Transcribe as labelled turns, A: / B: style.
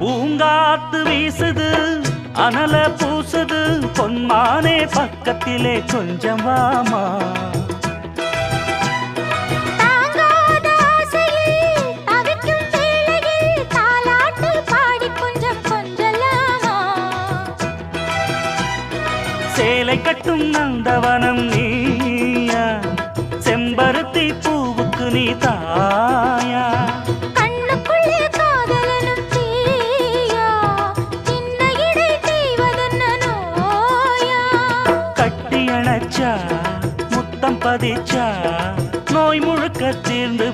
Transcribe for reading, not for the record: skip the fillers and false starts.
A: பூங்காத்து வீசுது அனல பூசுது பொன்மானே பக்கத்திலே கொஞ்சம் வாமா சேலை கட்டும் நந்தவனம் நீயா செம்பருத்தி பூவுக்கு நீ தாயா
B: கண்ணுக்குள்ளே காதலனும் தீயா சின்ன இடை செய்வதென்ன நோயா
A: கட்டி அணைச்சா முத்தம் பதிச்சா நோய் முழுக்க தீர்ந்து